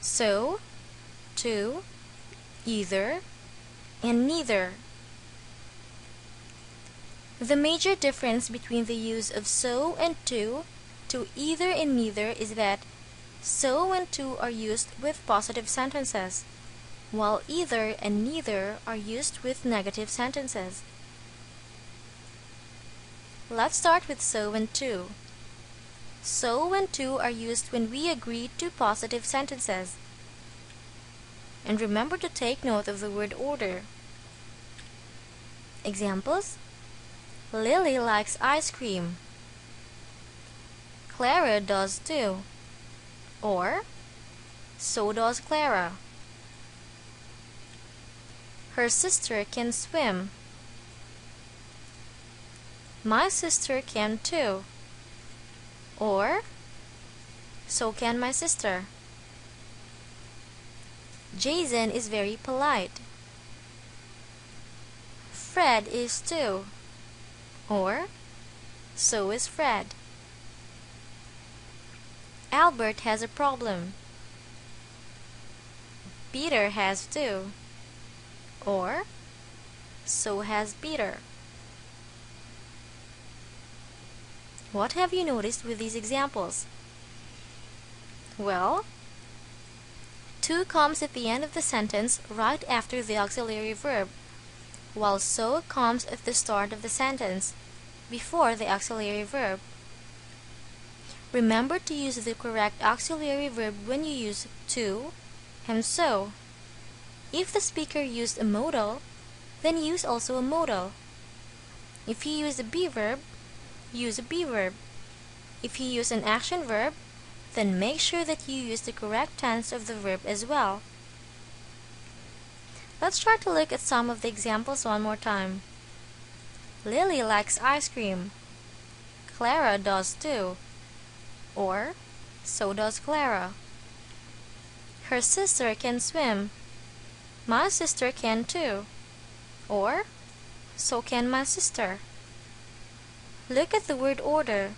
so, to, either, and neither. The major difference between the use of so and to either and neither is that so and to are used with positive sentences, while either and neither are used with negative sentences. Let's start with so and to. So and to are used when we agree to positive sentences. And remember to take note of the word order. Examples: Lily likes ice cream. Clara does too. Or, so does Clara. Her sister can swim. My sister can too. Or, so can my sister. Jason is very polite. Fred is too. Or, so is Fred. Albert has a problem. Peter has too. Or, so has Peter. What have you noticed with these examples? Well, to comes at the end of the sentence right after the auxiliary verb, while so comes at the start of the sentence, before the auxiliary verb. Remember to use the correct auxiliary verb when you use to and so. If the speaker used a modal, then use also a modal. If he used a be verb, use a be verb. If you use an action verb, then make sure that you use the correct tense of the verb as well. Let's try to look at some of the examples one more time. Lily likes ice cream. Clara does too. Or, so does Clara. Her sister can swim. My sister can too. Or, so can my sister. Look at the word order.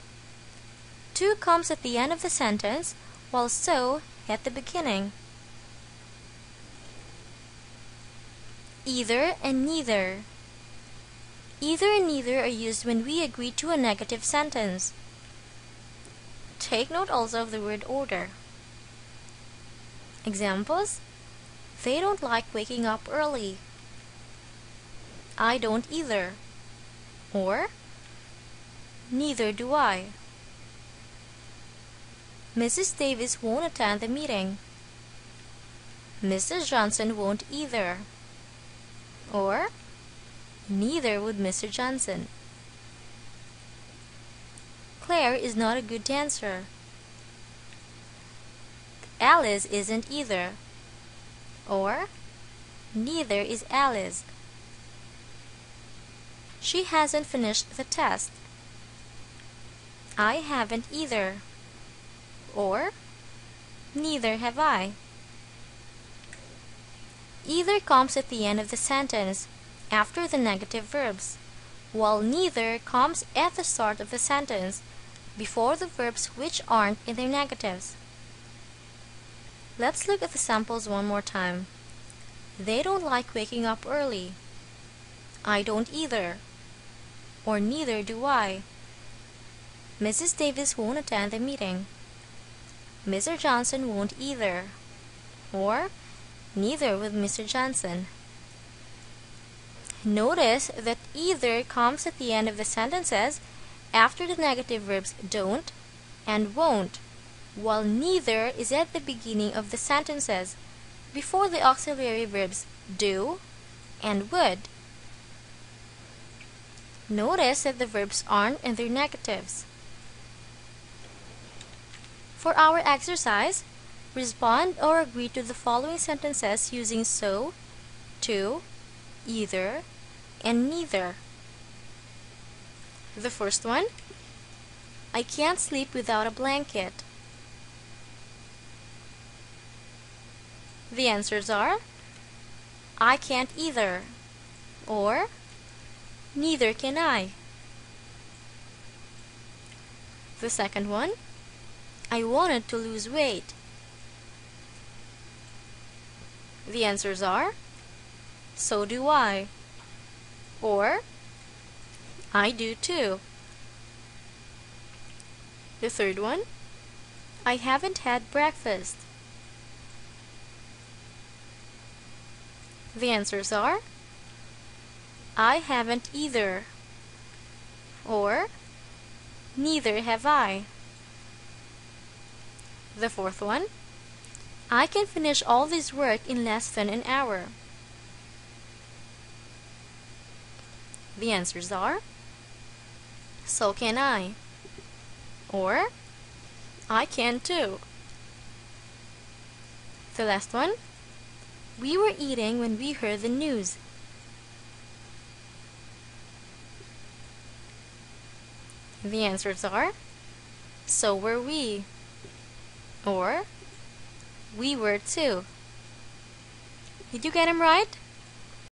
To comes at the end of the sentence, while so at the beginning. Either and neither. Either and neither are used when we agree to a negative sentence. Take note also of the word order. Examples: They don't like waking up early. I don't either. Or, neither do I. Mrs. Davis won't attend the meeting. Mrs. Johnson won't either. Or, neither would Mr. Johnson. Claire is not a good dancer. Alice isn't either. Or, neither is Alice. She hasn't finished the test. I haven't either. Or, neither have I. Either comes at the end of the sentence, after the negative verbs, while neither comes at the start of the sentence, before the verbs which aren't in their negatives. Let's look at the samples one more time. They don't like waking up early. I don't either. Or neither do I. Mrs. Davis won't attend the meeting. Mr. Johnson won't either. Or, neither would Mr. Johnson. Notice that either comes at the end of the sentences after the negative verbs don't and won't, while neither is at the beginning of the sentences, before the auxiliary verbs do and would. Notice that the verbs aren't in their negatives. For our exercise, respond or agree to the following sentences using so, to, either, and neither. The first one: I can't sleep without a blanket. The answers are: I can't either, or neither can I. The second one: I wanted to lose weight. The answers are, so do I, or I do too. The third one, I haven't had breakfast. The answers are, I haven't either, or neither have I. The fourth one, I can finish all this work in less than an hour. The answers are, so can I, or I can too. The last one, we were eating when we heard the news. The answers are, so were we, or we were too. Did you get them right?